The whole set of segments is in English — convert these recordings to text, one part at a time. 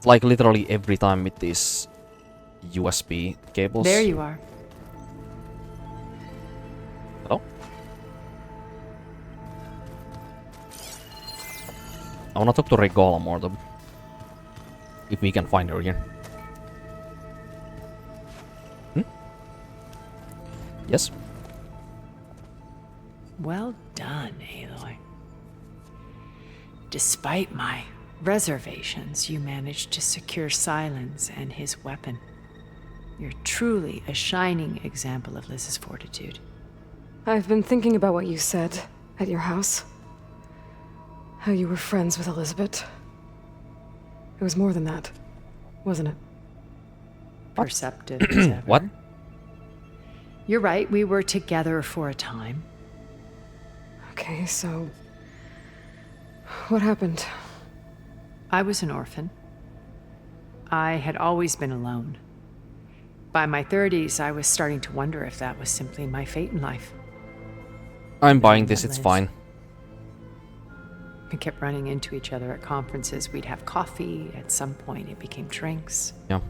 like literally every time with these USB cables. There you are. Hello? I wanna talk to Regala more though. If we can find her here. Yes? Well done, Aloy. Despite my reservations, you managed to secure Silence and his weapon. You're truly a shining example of Liz's fortitude. I've been thinking about what you said at your house. How you were friends with Elizabeth. It was more than that, wasn't it? Perceptive as ever. What? You're right, we were together for a time. Okay, so... what happened? I was an orphan. I had always been alone. By my 30s, I was starting to wonder if that was simply my fate in life. I'm buying this, it's Liz. fine. We kept running into each other at conferences. We'd have coffee. At some point, it became drinks. Yeah.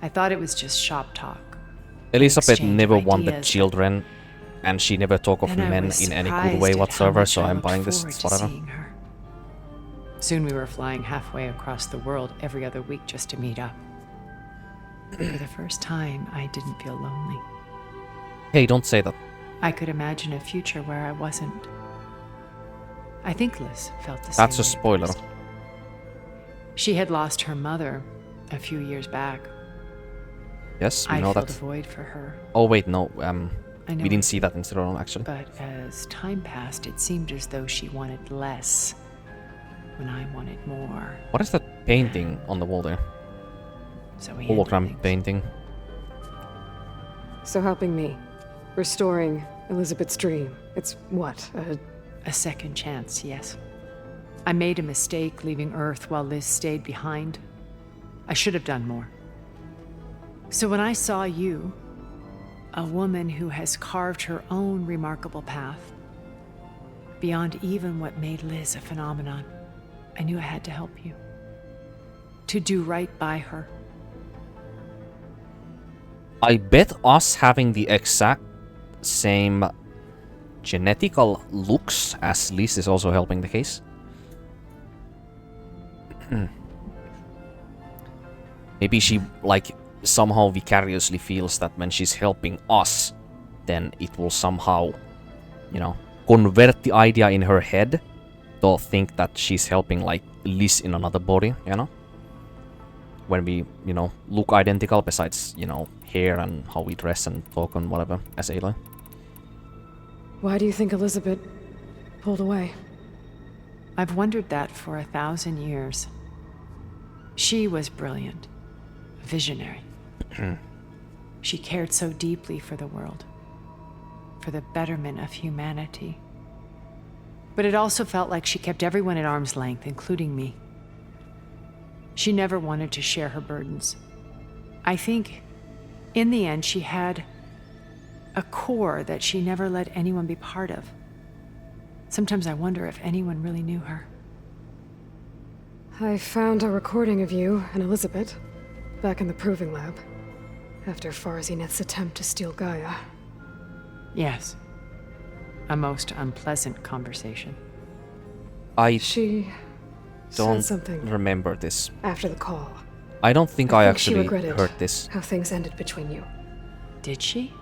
I thought it was just shop talk. Elizabeth Exchange never wanted ideas. children, and she never talked of Then I men was in any good surprised way at how whatsoever, much so I I'm looked buying this, forward it's to whatever. seeing her. Soon we were flying halfway across the world every other week just to meet up. For the first time, I didn't feel lonely. Hey, don't say that. I could imagine a future where I wasn't. I think Liz felt the same. That's a way at spoiler. first. She had lost her mother a few years back. Yes, we I know filled that. a void for her. Oh wait, no, I know. we didn't see that in Cyrano actually. But as time passed, it seemed as though she wanted less when I wanted more. What is that painting on the wall there? So we ended Hologram things. painting. So helping me. Restoring Elizabeth's dream. It's what? A second chance, yes. I made a mistake leaving Earth while Liz stayed behind. I should have done more. So when I saw you, a woman who has carved her own remarkable path, beyond even what made Liz a phenomenon, I knew I had to help you. To do right by her. I bet us having the exact same genetical looks as Liz is also helping the case. Maybe she, like, somehow vicariously feels that when she's helping us, then it will somehow, you know, convert the idea in her head to think that she's helping, like, Liz in another body, you know? When we, you know, look identical besides, you know, hair and how we dress and talk and whatever, as Aloy. Why do you think Elizabeth pulled away? I've wondered that for 1,000 years. She was brilliant, visionary. She cared so deeply for the world, for the betterment of humanity. But it also felt like she kept everyone at arm's length, including me. She never wanted to share her burdens. I think, in the end, she had a core that she never let anyone be part of. Sometimes I wonder if anyone really knew her. I found a recording of you and Elizabeth back in the proving lab after Farzineth's attempt to steal Gaia. Yes. A most unpleasant conversation. I She don't said something remember this. after the call. I don't think I think she actually regretted heard this. how things ended between you. Did she?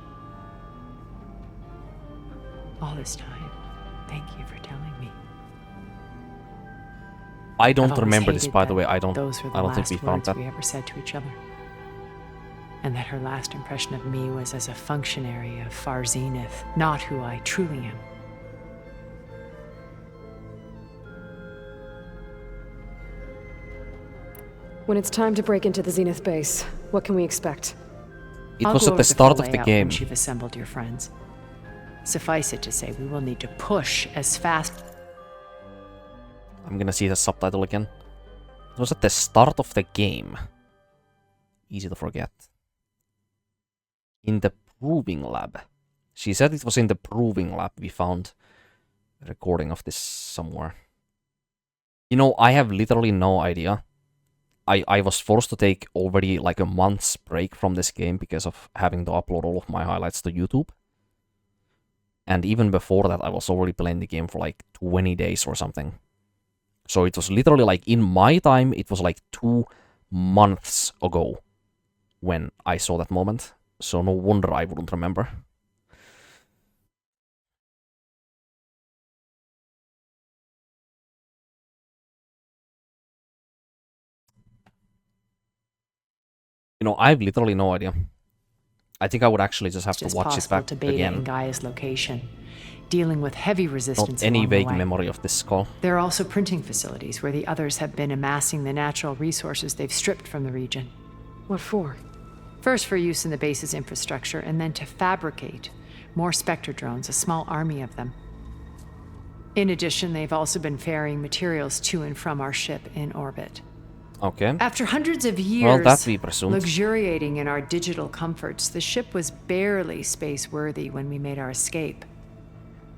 All this time, thank you for telling me. I I've don't always remember this, hated by the that way. I don't Those were the think last we found words that. we ever said to each other. And that her last impression of me was as a functionary of Far Zenith, not who I truly am. When it's time to break into the Zenith base, what can we expect? It I'll was go at over the start full of the layout game. Once you've assembled your friends. Suffice it to say, we will need to push as fast. I'm gonna see the subtitle again. It was at the start of the game. Easy to forget. In the proving lab. She said it was in the proving lab. We found a recording of this somewhere. You know, I have literally no idea I was forced to take already like a month's break from this game because of having to upload all of my highlights to YouTube. And even before that, I was already playing the game for like 20 days or something. So it was literally like, in my time, it was like 2 months ago when I saw that moment. So no wonder I wouldn't remember. You know, I have literally no idea. I think I would actually just have to watch it back to Beta again. in Gaia's location, dealing with heavy resistance. Not any along the vague way. memory of this skull. There are also printing facilities where the others have been amassing the natural resources they've stripped from the region. What for? First for use in the base's infrastructure, and then to fabricate more Spectre drones, a small army of them. In addition, they've also been ferrying materials to and from our ship in orbit. Okay. After hundreds of years Well, that we presumed. luxuriating in our digital comforts, the ship was barely space-worthy when we made our escape.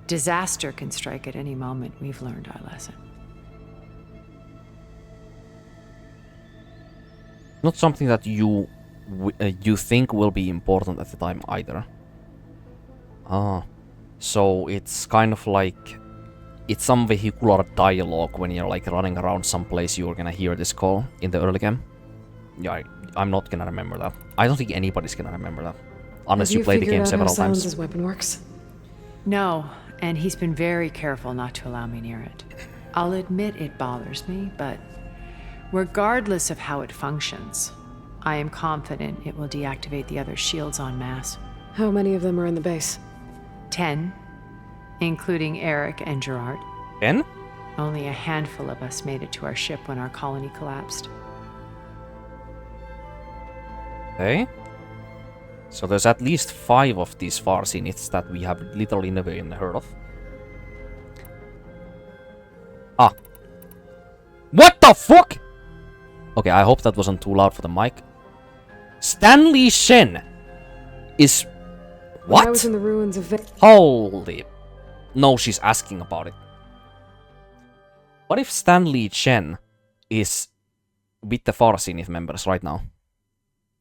Disaster can strike at any moment. We've learned our lesson. Not something that you think will be important at the time either. So it's kind of like, it's some vehicular dialogue when you're like running around someplace you're gonna hear this call in the early game. Yeah, I'm not gonna remember that. I don't think anybody's gonna remember that. Unless you play the game several times. Silence's weapon works? No, and he's been very careful not to allow me near it. I'll admit it bothers me, but regardless of how it functions, I am confident it will deactivate the other shields en masse. How many of them are in the base? 10, including Eric and Gerard. 10? Only a handful of us made it to our ship when our colony collapsed. Okay. So there's at least 5 of these Farsights that we have literally never even heard of. Ah. What the fuck? Okay, I hope that wasn't too loud for the mic. Stanley Shen is... What? When I was in the ruins of Holy... No, she's asking about it. What if Stanley Chen is with the Farsights members right now?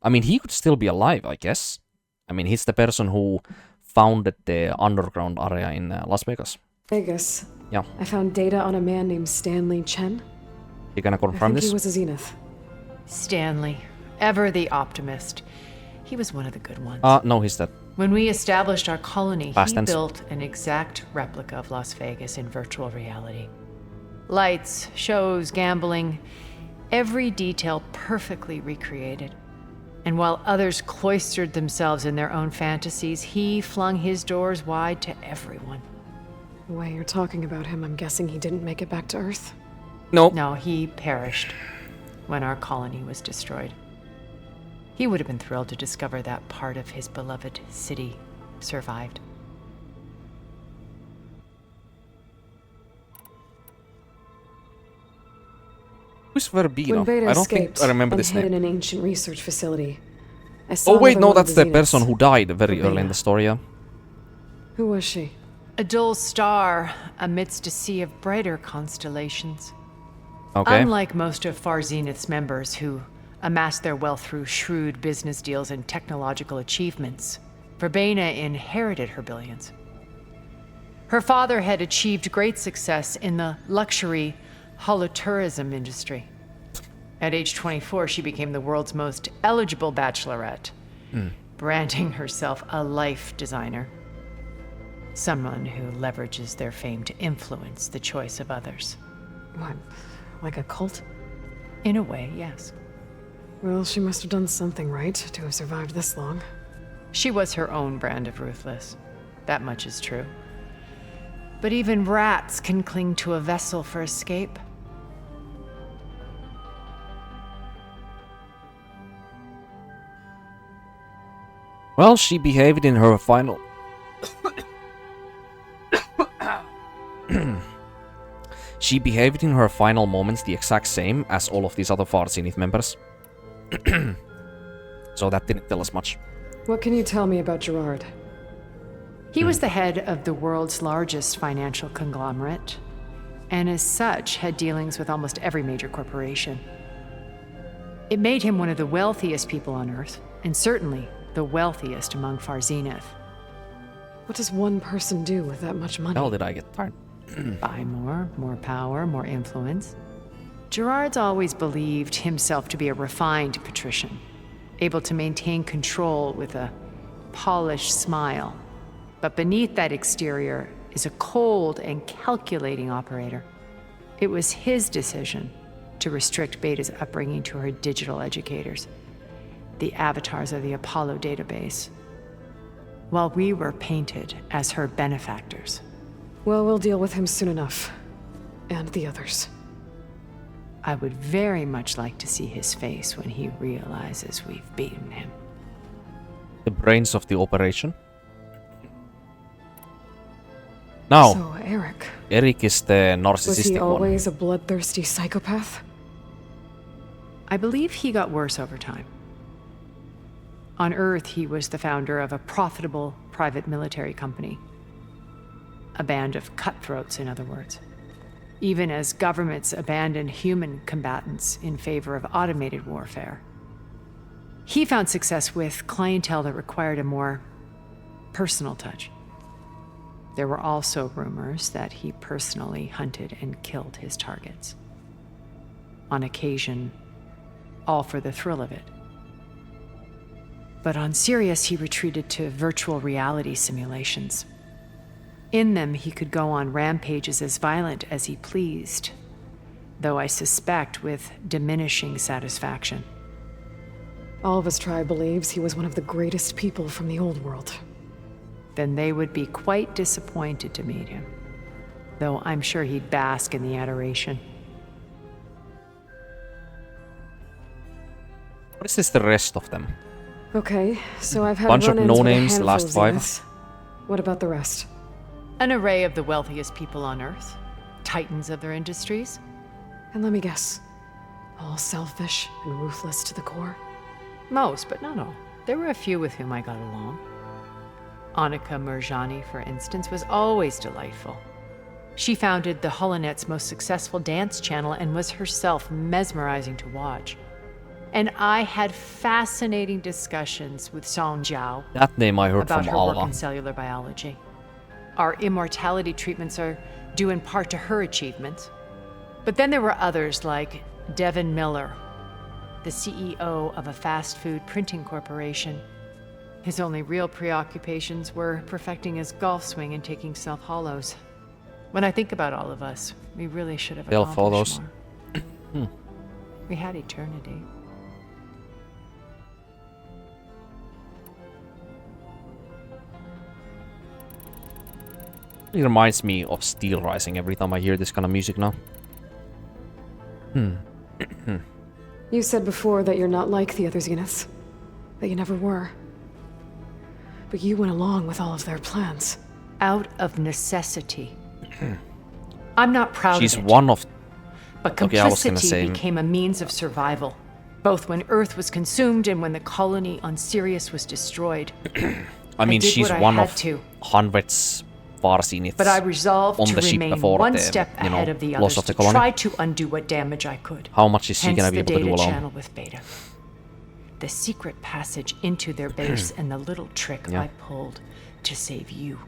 I mean, he could still be alive, I guess. I mean, he's the person who founded the underground area in Las Vegas. Vegas. Yeah. I found data on a man named Stanley Chen. You gonna I confirm think this? he was a Zenith. Stanley, ever the optimist. He was one of the good ones. No, he's dead. When we established our colony, Past he tense. built an exact replica of Las Vegas in virtual reality. Lights, shows, gambling, every detail perfectly recreated. And while others cloistered themselves in their own fantasies, he flung his doors wide to everyone. The way you're talking about him, I'm guessing he didn't make it back to Earth. No. No, he perished when our colony was destroyed. He would have been thrilled to discover that part of his beloved city survived. Who's Verbino? When Beta I don't escaped think I remember and this hid in name. an ancient research facility, I saw Oh wait, another no, one of that's the Zeniths. person who died very early in Verbena. the story, yeah. Who was she? A dull star amidst a sea of brighter constellations. Okay. Unlike most of Far Zenith's members who amassed their wealth through shrewd business deals and technological achievements, Verbena inherited her billions. Her father had achieved great success in the luxury holotourism industry. At age 24, she became the world's most eligible bachelorette, branding herself a life designer. Someone who leverages their fame to influence the choice of others. What, like a cult? In a way, yes. Well, she must have done something right to have survived this long. She was her own brand of ruthless. That much is true. But even rats can cling to a vessel for escape. Well, she behaved in her final... She behaved in her final moments the exact same as all of these other Farsights members. So that didn't tell us much. What can you tell me about Gerard? He was the head of the world's largest financial conglomerate, and as such had dealings with almost every major corporation. It made him one of the wealthiest people on Earth, and certainly the wealthiest among Far Zenith. What does one person do with that much money? Hell did I get tired? Buy more power, more influence. Gerard's always believed himself to be a refined patrician, able to maintain control with a polished smile. But beneath that exterior is a cold and calculating operator. It was his decision to restrict Beta's upbringing to her digital educators, the avatars of the Apollo database, while we were painted as her benefactors. Well, we'll deal with him soon enough. And the others. I would very much like to see his face when he realizes we've beaten him. The brains of the operation. Now, So, Eric. Eric is the Was he narcissistic one. always a bloodthirsty psychopath? I believe he got worse over time. On Earth, he was the founder of a profitable private military company. A band of cutthroats, in other words. Even as governments abandoned human combatants in favor of automated warfare. He found success with clientele that required a more personal touch. There were also rumors that he personally hunted and killed his targets. On occasion, all for the thrill of it. But on Sirius, he retreated to virtual reality simulations. In them, he could go on rampages as violent as he pleased, though I suspect with diminishing satisfaction. All of his tribe believes he was one of the greatest people from the old world. Then they would be quite disappointed to meet him, though I'm sure he'd bask in the adoration. What is this, the rest of them? Okay, so I've had Bunch of run-ins with a no-names, handful last of five. Zeniths. What about the rest? An array of the wealthiest people on Earth, titans of their industries. And let me guess, all selfish and ruthless to the core? Most, but not all. There were a few with whom I got along. Annika Murjani, for instance, was always delightful. She founded the Holonet's most successful dance channel and was herself mesmerizing to watch. And I had fascinating discussions with Song Jiao That name I heard about from her work Alva. in cellular biology. Our immortality treatments are due in part to her achievements. But then there were others like Devin Miller, the CEO of a fast food printing corporation. His only real preoccupations were perfecting his golf swing and taking self-hollows. When I think about all of us, we really should have accomplished more. We had eternity. It reminds me of Steel Rising every time I hear this kind of music now. You said before that you're not like the other Zeniths. That you never were. But you went along with all of their plans. Out of necessity. I'm not proud She's of it. one of... But Okay, I was gonna complicity say- became a means of survival, both when Earth was consumed and when the colony on Sirius was destroyed. I mean, did she's what I one had of to. hundreds Far Zeniths But I resolved on to the ship remain before one the, step you know, ahead of the loss others of the to colony. try to undo what damage I could. How much is she Hence gonna be the able to do data alone? channel with Beta. The secret passage into their base and the little trick Yeah. I pulled to save you.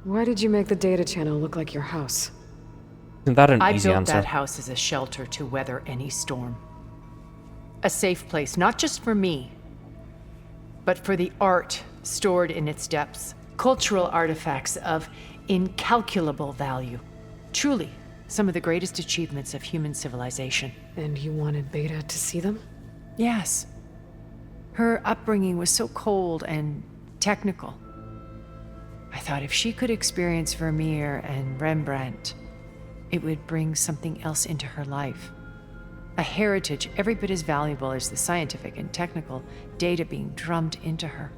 Why did you make the data channel look like your house? Isn't that an I easy built answer? that house as a shelter to weather any storm. A safe place, not just for me, but for the art stored in its depths, cultural artifacts of incalculable value. Truly, some of the greatest achievements of human civilization. And you wanted Beta to see them? Yes. Her upbringing was so cold and technical. I thought if she could experience Vermeer and Rembrandt, it would bring something else into her life. A heritage every bit as valuable as the scientific and technical data being drummed into her.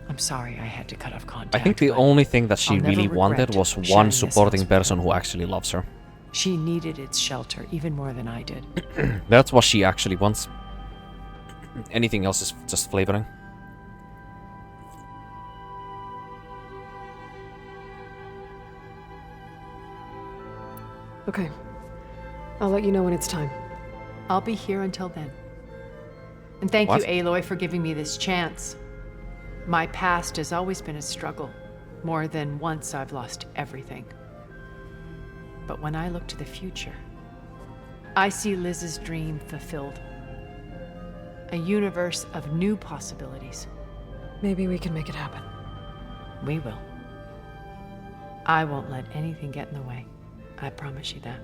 I'm sorry I had to cut off contact. I think the but only thing that she I'll never really wanted regret was sharing one this supporting house with person her. who actually loves her. She needed its shelter even more than I did. That's what she actually wants. Anything else is just flavoring. Okay. I'll let you know when it's time. I'll be here until then. And thank What? you, Aloy, for giving me this chance. My past has always been a struggle. More than once I've lost everything. But when I look to the future, I see Liz's dream fulfilled. A universe of new possibilities. Maybe we can make it happen. We will. I won't let anything get in the way. I promise you that.